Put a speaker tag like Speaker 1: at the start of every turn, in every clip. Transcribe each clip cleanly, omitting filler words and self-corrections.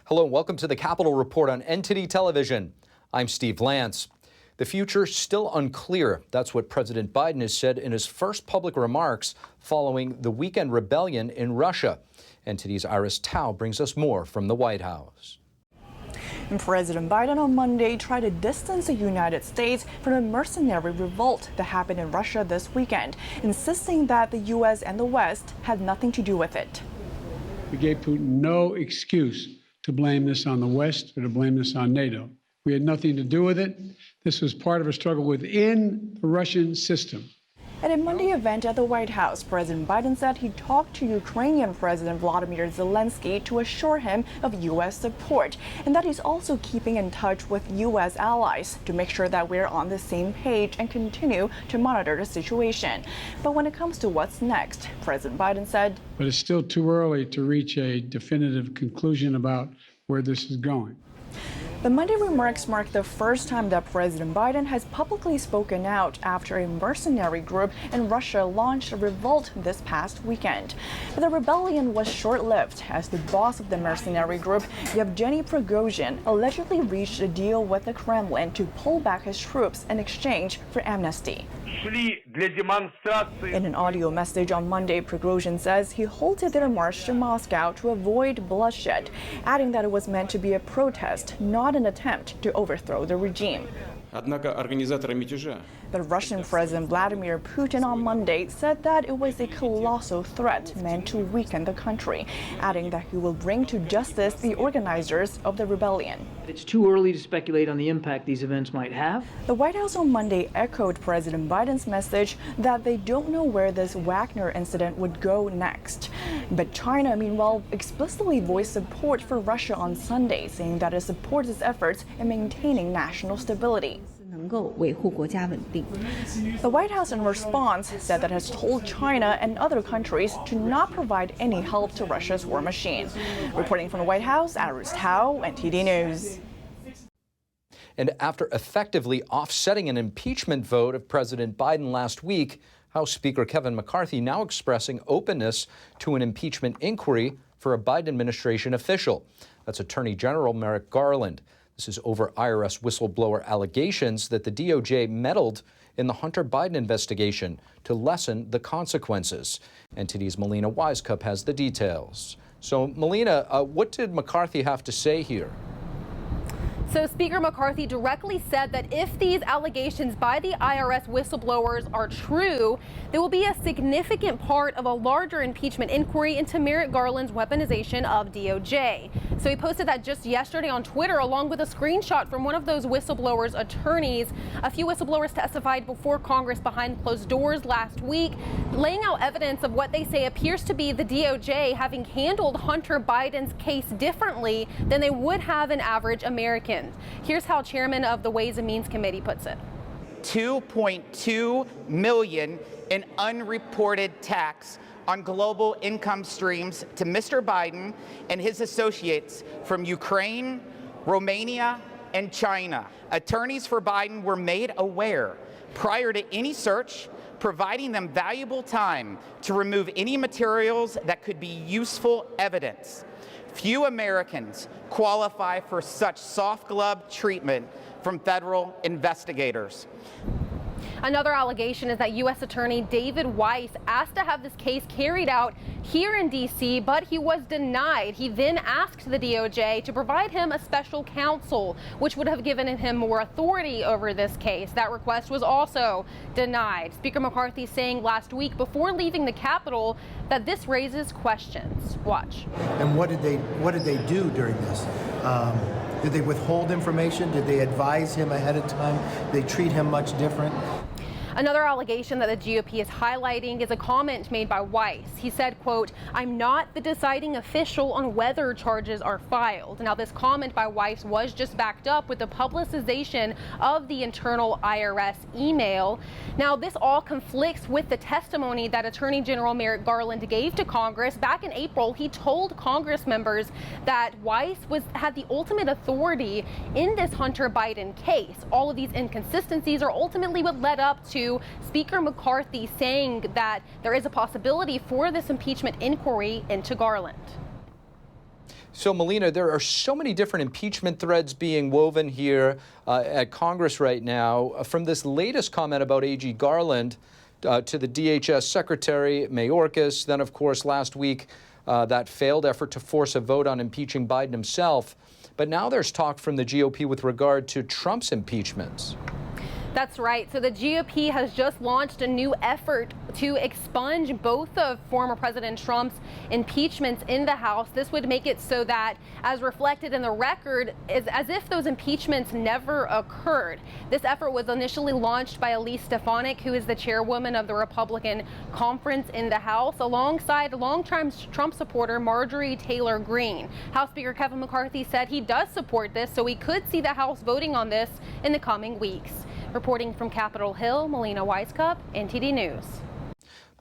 Speaker 1: Hello and welcome to the Capitol Report on NTD Television. I'm Steve Lance. The future still unclear. That's what President Biden has said in his first public remarks following the weekend rebellion in Russia. NTD's Iris Tao brings us more from the White House.
Speaker 2: And President Biden on Monday tried to distance the United States from a mercenary revolt that happened in Russia this weekend, insisting that the U.S. and the West had nothing to do with it.
Speaker 3: We gave Putin no excuse to blame this on the West or to blame this on NATO. We had nothing to do with it. This was part of a struggle within the Russian system.
Speaker 2: At a Monday event at the White House, President Biden said he talked to Ukrainian President Vladimir Zelensky to assure him of U.S. support, and that he's also keeping in touch with U.S. allies to make sure that we're on the same page and continue to monitor the situation. But when it comes to what's next, President Biden said,
Speaker 3: but it's still too early to reach a definitive conclusion about where this is going.
Speaker 2: The Monday remarks mark the first time that President Biden has publicly spoken out after a mercenary group in Russia launched a revolt this past weekend. But the rebellion was short-lived as the boss of the mercenary group, Yevgeny Prigozhin, allegedly reached a deal with the Kremlin to pull back his troops in exchange for amnesty. In an audio message on Monday, Prigozhin says he halted their march to Moscow to avoid bloodshed, adding that it was meant to be a protest, not an attempt to overthrow the regime. But Russian President Vladimir Putin on Monday said that it was a colossal threat meant to weaken the country, adding that he will bring to justice the organizers of the rebellion.
Speaker 4: It's too early to speculate on the impact these events might have.
Speaker 2: The White House on Monday echoed President Biden's message that they don't know where this Wagner incident would go next. But China, meanwhile, explicitly voiced support for Russia on Sunday, saying that it supports its efforts in maintaining national stability. The White House, in response, said that it has told China and other countries to not provide any help to Russia's war machine. Reporting from the White House, Iris Tao, NTD News.
Speaker 1: And after effectively offsetting an impeachment vote of President Biden last week, House Speaker Kevin McCarthy now expressing openness to an impeachment inquiry for a Biden administration official. That's Attorney General Merrick Garland. This is over IRS whistleblower allegations that the DOJ meddled in the Hunter Biden investigation to lessen the consequences. NTD's Melina Wisecup has the details. So, Melina, what did McCarthy have to say here?
Speaker 5: So Speaker McCarthy directly said that if these allegations by the IRS whistleblowers are true, they will be a significant part of a larger impeachment inquiry into Merrick Garland's weaponization of DOJ. So he posted that just yesterday on Twitter, along with a screenshot from one of those whistleblowers' attorneys. A few whistleblowers testified before Congress behind closed doors last week, laying out evidence of what they say appears to be the DOJ having handled Hunter Biden's case differently than they would have an average American. Here's how Chairman of the Ways and Means Committee puts it.
Speaker 6: $2.2 million in unreported tax on global income streams to Mr. Biden and his associates from Ukraine, Romania, and China. Attorneys for Biden were made aware prior to any search, providing them valuable time to remove any materials that could be useful evidence. Few Americans qualify for such soft glove treatment from federal investigators.
Speaker 5: Another allegation is that U.S. Attorney David Weiss asked to have this case carried out here in D.C., but he was denied. He then asked the DOJ to provide him a special counsel, which would have given him more authority over this case. That request was also denied. Speaker McCarthy saying last week before leaving the Capitol that this raises questions. Watch.
Speaker 7: And what did they do during this? Did they withhold information? Did they advise him ahead of time? Did they treat him much different?
Speaker 5: Another allegation that the GOP is highlighting is a comment made by Weiss. He said, quote, "I'm not the deciding official on whether charges are filed." Now, this comment by Weiss was just backed up with the publicization of the internal IRS email. Now, this all conflicts with the testimony that Attorney General Merrick Garland gave to Congress. Back in April, he told Congress members that Weiss had the ultimate authority in this Hunter Biden case. All of these inconsistencies are ultimately what led up to Speaker McCarthy saying that there is a possibility for this impeachment inquiry into Garland.
Speaker 1: So, Melina, there are so many different impeachment threads being woven here at Congress right now. From this latest comment about AG Garland to the DHS Secretary Mayorkas, then, of course, last week, that failed effort to force a vote on impeaching Biden himself. But now there's talk from the GOP with regard to Trump's impeachments.
Speaker 5: That's right. So the GOP has just launched a new effort to expunge both of former President Trump's impeachments in the House. This would make it so that, as reflected in the record, is as if those impeachments never occurred. This effort was initially launched by Elise Stefanik, who is the chairwoman of the Republican conference in the House, alongside longtime Trump supporter Marjorie Taylor Greene. House Speaker Kevin McCarthy said he does support this, so we could see the House voting on this in the coming weeks. Reporting from Capitol Hill, Melina Weiskup, NTD News.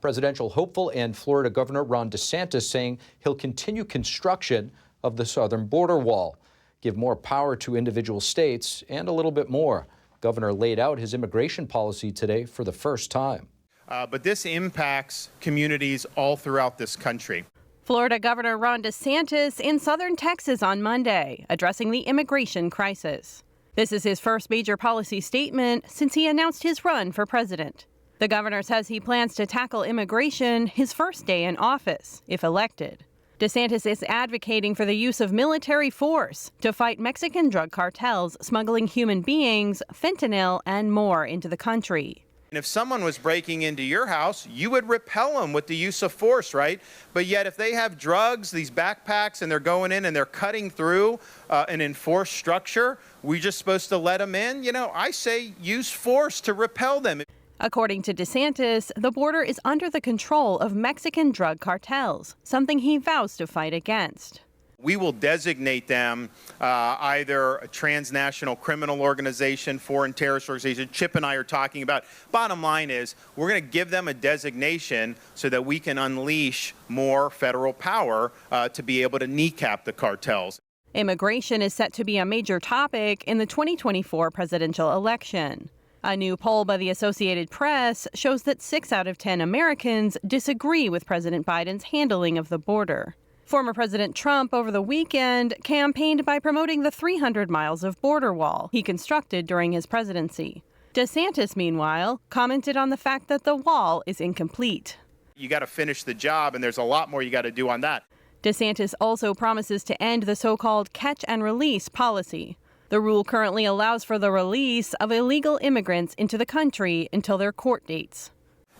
Speaker 1: Presidential hopeful and Florida Governor Ron DeSantis saying he'll continue construction of the southern border wall, give more power to individual states, and a little bit more. Governor laid out his immigration policy today for the first time.
Speaker 8: But this impacts communities all throughout this country.
Speaker 9: Florida Governor Ron DeSantis in southern Texas on Monday, addressing the immigration crisis. This is his first major policy statement since he announced his run for president. The governor says he plans to tackle immigration his first day in office, if elected. DeSantis is advocating for the use of military force to fight Mexican drug cartels smuggling human beings, fentanyl, and more into the country.
Speaker 8: And if someone was breaking into your house, you would repel them with the use of force, right? But yet if they have drugs, these backpacks, and they're going in and they're cutting through an enforced structure, we're just supposed to let them in? You know, I say use force to repel them.
Speaker 9: According to DeSantis, the border is under the control of Mexican drug cartels, something he vows to fight against.
Speaker 8: We will designate them either a transnational criminal organization, foreign terrorist organization. Chip and I are talking about. Bottom line is we're going to give them a designation so that we can unleash more federal power to be able to kneecap the cartels.
Speaker 9: Immigration is set to be a major topic in the 2024 presidential election. A new poll by the Associated Press shows that 6 out of 10 Americans disagree with President Biden's handling of the border. Former President Trump over the weekend campaigned by promoting the 300 miles of border wall he constructed during his presidency. DeSantis, meanwhile, commented on the fact that the wall is incomplete.
Speaker 8: You got to finish the job, and there's a lot more you got to do on that.
Speaker 9: DeSantis also promises to end the so-called catch and release policy. The rule currently allows for the release of illegal immigrants into the country until their court dates.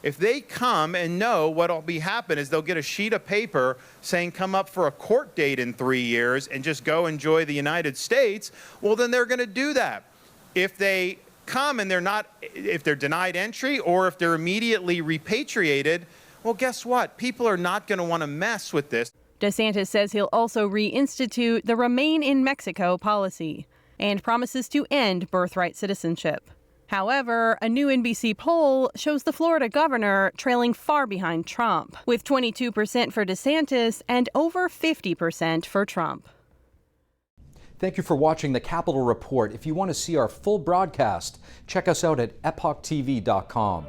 Speaker 8: If they come and know what'll be happen is they'll get a sheet of paper saying come up for a court date in 3 years and just go enjoy the United States, well, then they're going to do that. If they come and if they're denied entry or if they're immediately repatriated, well, guess what? People are not going to want to mess with this.
Speaker 9: DeSantis says he'll also reinstitute the Remain in Mexico policy and promises to end birthright citizenship. However, a new NBC poll shows the Florida governor trailing far behind Trump, with 22% for DeSantis and over 50% for Trump.
Speaker 1: Thank you for watching the Capitol Report. If you want to see our full broadcast, check us out at epochtv.com.